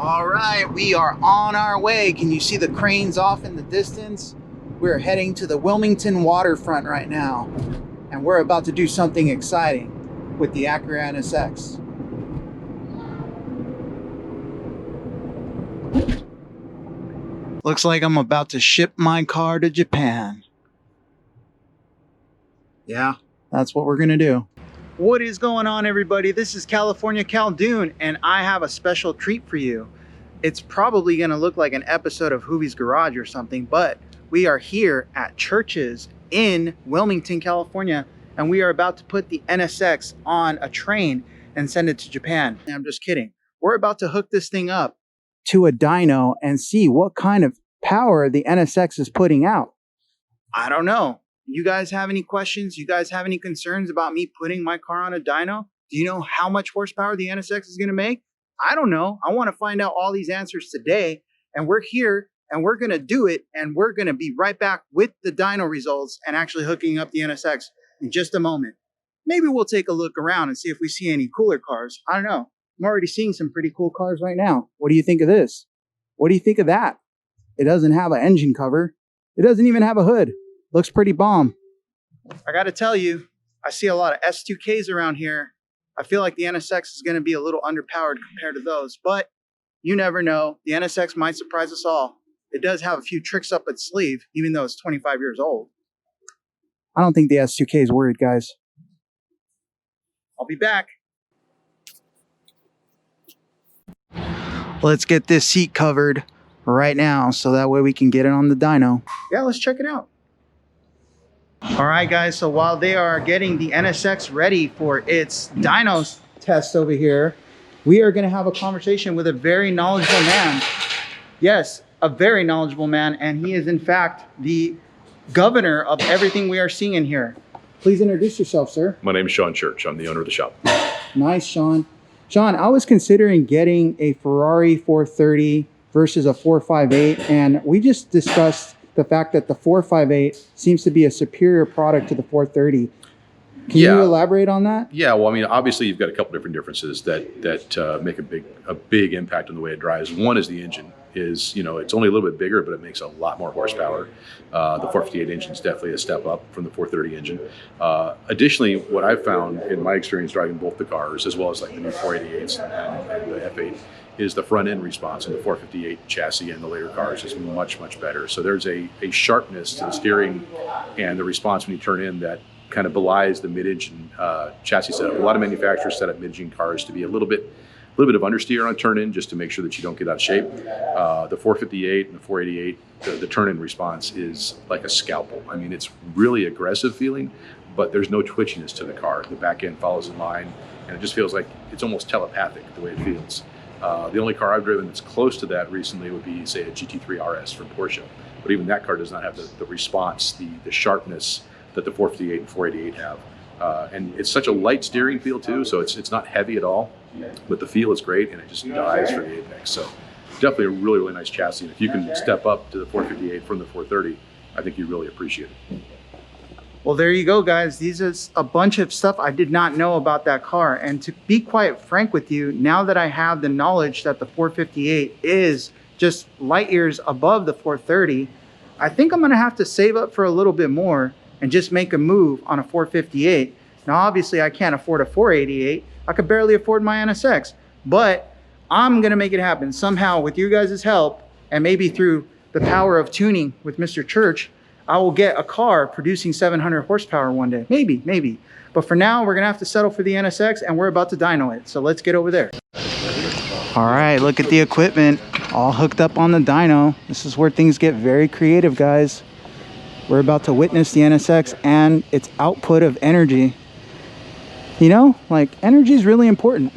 All right, we are on our way. Can you see the cranes off in the distance? We're heading to the Wilmington waterfront right now, and we're about to do something exciting with the Acura NSX. Looks like I'm about to ship my car to Japan. Yeah, that's what we're gonna do. What is going on, everybody? This is California Kaldune, and I have a special treat for you. It's probably gonna look like an episode of Hoovie's Garage or something, but we are here at Church's in Wilmington, California, and we are about to put the NSX on a train and send it to Japan. I'm just kidding. We're about to hook this thing up to a dyno and see what kind of power the NSX is putting out. I don't know. You guys have any questions? You guys have any concerns about me putting my car on a dyno? Do you know how much horsepower the NSX is going to make? I don't know. I want to find out all these answers today, and we're here and we're going to do it, and we're going to be right back with the dyno results and actually hooking up the NSX in just a moment. Maybe we'll take a look around and see if we see any cooler cars. I don't know. I'm already seeing some pretty cool cars right now. What do you think of this? What do you think of that? It doesn't have an engine cover. It doesn't even have a hood. Looks pretty bomb. I got to tell you, I see a lot of S2Ks around here. I feel like the NSX is going to be a little underpowered compared to those, but you never know. The NSX might surprise us all. It does have a few tricks up its sleeve, even though it's 25 years old. I don't think the S2K is worried, guys. I'll be back. Let's get this seat covered right now so that way we can get it on the dyno. Yeah, let's check it out. All right, guys, so while they are getting the NSX ready for its dyno test over here, we are going to have a conversation with a very knowledgeable man. Yes, a very knowledgeable man, and he is in fact the governor of everything we are seeing in here. Please introduce yourself, sir. My name is Sean Church. I'm the owner of the shop. Nice, Sean. Sean, I was considering getting a Ferrari 430 versus a 458, and we just discussed the fact that the 458 seems to be a superior product to the 430. Can you elaborate on that? Yeah, well, I mean, obviously you've got a couple different differences that make a big impact on the way it drives. One is the engine. It's only a little bit bigger, but it makes a lot more horsepower. The 458 engine is definitely a step up from the 430 engine. Additionally, what I've found in my experience driving both the cars, as well as like the new 488s and the F8, is the front end response in the 458 chassis and the later cars is much, much better. So there's a sharpness to the steering and the response when you turn in that kind of belies the mid-engine chassis setup. A lot of manufacturers set up mid-engine cars to be a little bit of understeer on turn-in just to make sure that you don't get out of shape. The 458 and the 488, the turn-in response is like a scalpel. I mean, it's really aggressive feeling, but there's no twitchiness to the car. The back end follows in line, and it just feels like it's almost telepathic the way it feels. The only car I've driven that's close to that recently would be, say, a GT3 RS from Porsche. But even that car does not have the response, the sharpness that the 458 and 488 have. And it's such a light steering feel too, so it's not heavy at all, but the feel is great, and it just dives for the apex. So definitely a really, really nice chassis. And if you can step up to the 458 from the 430, I think you really appreciate it. Well, there you go, guys. These is a bunch of stuff I did not know about that car. And to be quite frank with you, now that I have the knowledge that the 458 is just light years above the 430, I think I'm going to have to save up for a little bit more and just make a move on a 458. Now, obviously, I can't afford a 488. I could barely afford my NSX, but I'm going to make it happen somehow with you guys' help, and maybe through the power of tuning with Mr. Church, I will get a car producing 700 horsepower one day. Maybe. But for now, we're going to have to settle for the NSX, and we're about to dyno it. So let's get over there. All right, look at the equipment all hooked up on the dyno. This is where things get very creative, guys. We're about to witness the NSX and its output of energy. You know, like, energy is really important.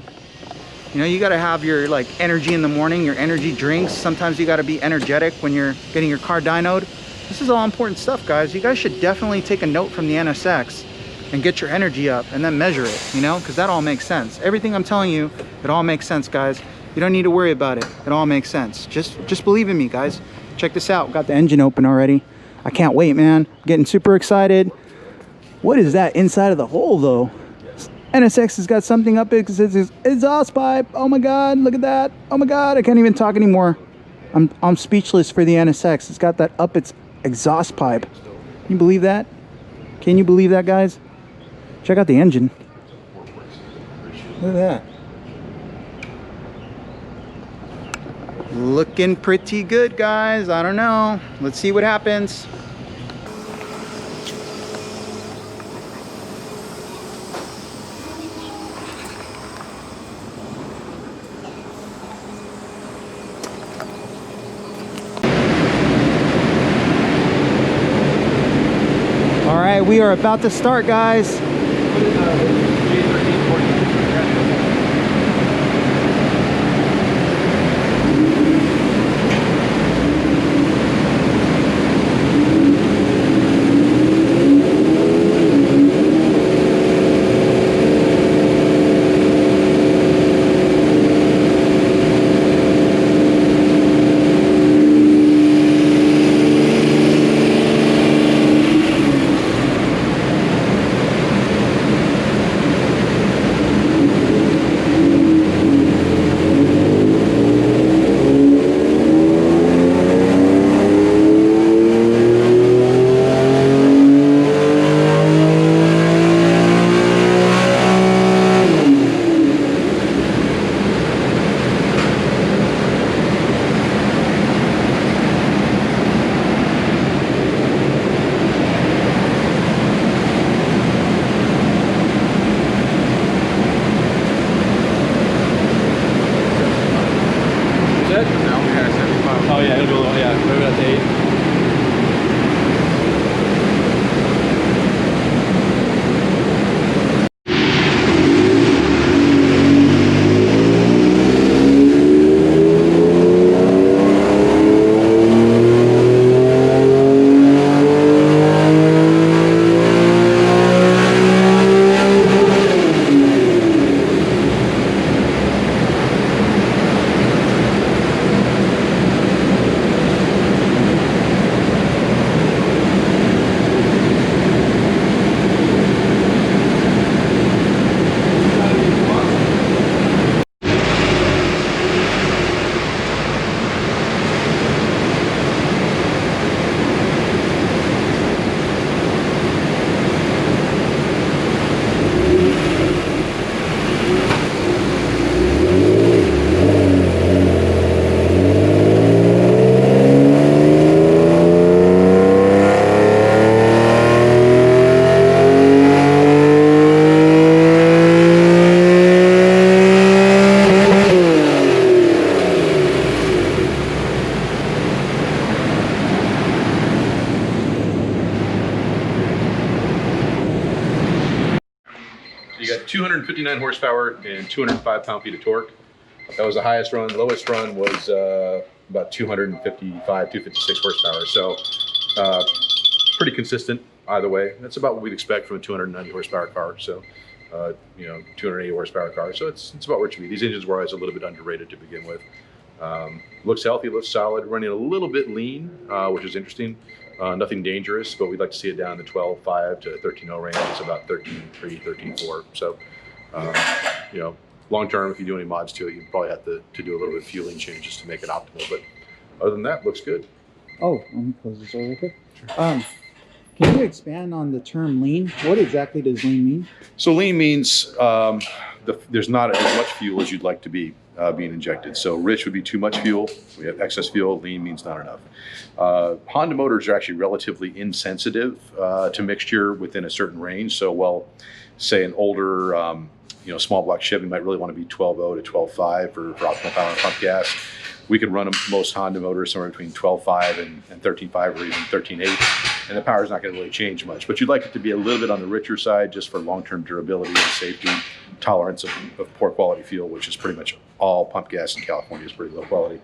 You know, you got to have your energy in the morning, your energy drinks. Sometimes you got to be energetic when you're getting your car dynoed. This is all important stuff, guys. You guys should definitely take a note from the NSX and get your energy up and then measure it, you know, because that all makes sense. Everything I'm telling you, it all makes sense, guys. You don't need to worry about it. It all makes sense. Just believe in me, guys. Check this out. Got the engine open already. I can't wait, man. I'm getting super excited. What is that inside of the hole, though? NSX has got something up its exhaust pipe. Oh my God, look at that. Oh my God, I can't even talk anymore. I'm speechless for the NSX. It's got that up its exhaust pipe. Can you believe that? Can you believe that, guys? Check out the engine. Look at that. Looking pretty good, guys. I don't know. Let's see what happens. All right, we are about to start, guys. You got 259 horsepower and 205 pound-feet of torque. That was the highest run. The lowest run was about 255, 256 horsepower. So pretty consistent either way. That's about what we'd expect from a 290 horsepower car. So, 280 horsepower car. So it's about where it should be. These engines were always a little bit underrated to begin with. Looks healthy, looks solid, running a little bit lean, which is interesting. Nothing dangerous, but we'd like to see it down to 12.5 to 13.0 range. It's about 13.3, 13.4. So, long term, if you do any mods to it, you probably have to do a little bit of fueling changes to make it optimal. But other than that, looks good. Oh, let me close this over real quick. Sure. Can you expand on the term lean? What exactly does lean mean? So lean means there's not as much fuel as you'd like to be being injected. So rich would be too much fuel. We have excess fuel. Lean means not enough. Honda motors are actually relatively insensitive to mixture within a certain range. So while, say, an older small block Chevy might really want to be 12.0 to 12.5 for optimal power and pump gas, we can run most Honda motors somewhere between 12.5 and 13.5 or even 13.8, and the power is not going to really change much. But you'd like it to be a little bit on the richer side just for long-term durability and safety, tolerance of poor quality fuel, which is pretty much all pump gas in California is pretty low quality.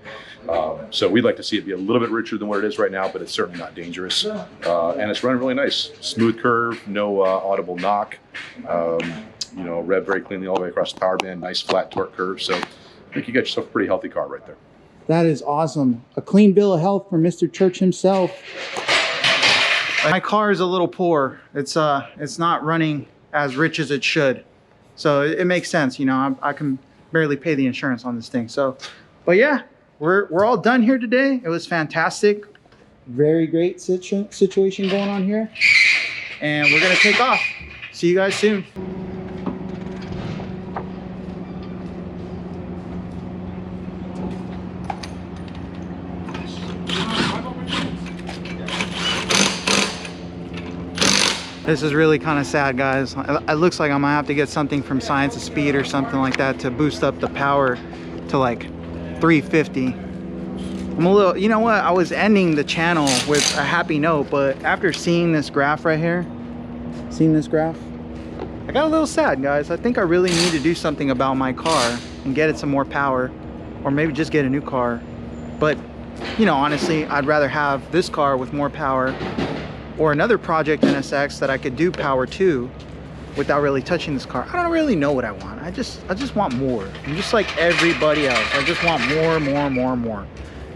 So we'd like to see it be a little bit richer than what it is right now, but it's certainly not dangerous. And it's running really nice. Smooth curve, no audible knock. Rev very cleanly all the way across the power band, nice flat torque curve. So I think you got yourself a pretty healthy car right there. That is awesome. A clean bill of health for Mr. Church himself. My car is a little poor. It's not running as rich as it should. So it makes sense. You know, I can barely pay the insurance on this thing. So, but yeah, we're all done here today. It was fantastic. Very great situation going on here. And we're going to take off. See you guys soon. This is really kind of sad, guys. It looks like I'm gonna have to get something from Science of Speed or something like that to boost up the power to like 350. I'm a little, you know what? I was ending the channel with a happy note, but after seeing this graph right here, I got a little sad, guys. I think I really need to do something about my car and get it some more power, or maybe just get a new car. But, you know, honestly, I'd rather have this car with more power or another project NSX that I could do power to without really touching this car. I don't really know what I want. I just want more. I'm just like everybody else. I just want more.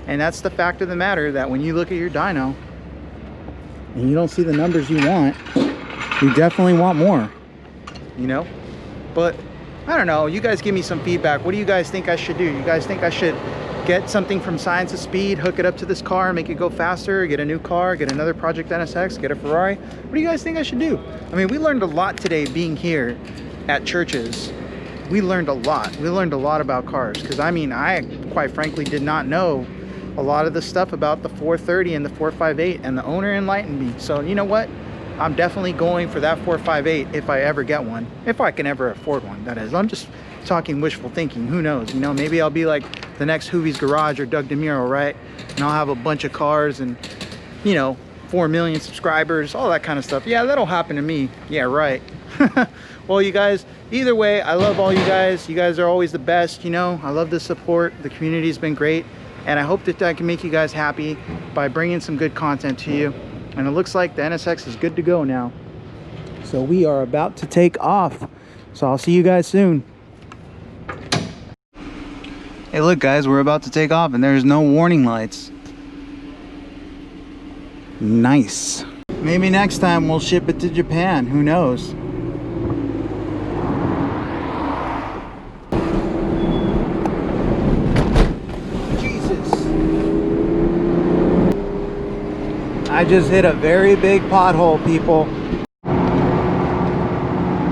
And that's the fact of the matter, that when you look at your dyno and you don't see the numbers you want, you definitely want more, you know? But I don't know, you guys give me some feedback. What do you guys think I should do? You guys think I should get something from Science of Speed, hook it up to this car, make it go faster, get a new car, get another Project NSX, get a Ferrari? What do you guys think I should do? I mean, we learned a lot today being here at Churches. We learned a lot. We learned a lot about cars, because I mean, I quite frankly did not know a lot of the stuff about the 430 and the 458, and the owner enlightened me. So you know what? I'm definitely going for that 458 if I ever get one. If I can ever afford one, that is. I'm just talking wishful thinking. Who knows? You know, maybe I'll be like the next Hoovie's Garage or Doug DeMuro, right? And I'll have a bunch of cars and, you know, 4 million subscribers, all that kind of stuff. Yeah, that'll happen to me. Yeah, right. Well, you guys, either way, I love all you guys. You guys are always the best, you know. I love the support. The community's been great. And I hope that I can make you guys happy by bringing some good content to you. And it looks like the NSX is good to go now. So we are about to take off. So I'll see you guys soon. Hey, look, guys, we're about to take off and there's no warning lights. Nice. Maybe next time we'll ship it to Japan. Who knows? I just hit a very big pothole, people.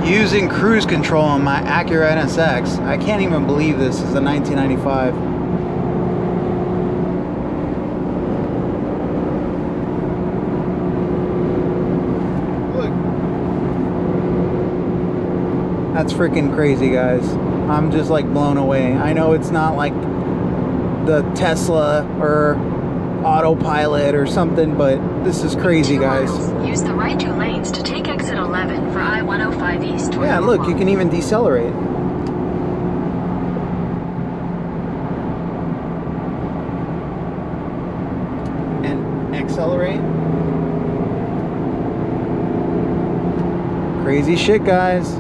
Using cruise control on my Acura NSX. I can't even believe this is a 1995. Look. That's freaking crazy, guys. I'm just like blown away. I know it's not like the Tesla or autopilot or something, but this is crazy, guys. Use the right 2 lanes to take exit 11 for I-105 East. Yeah, look, you can even decelerate. And accelerate. Crazy shit, guys.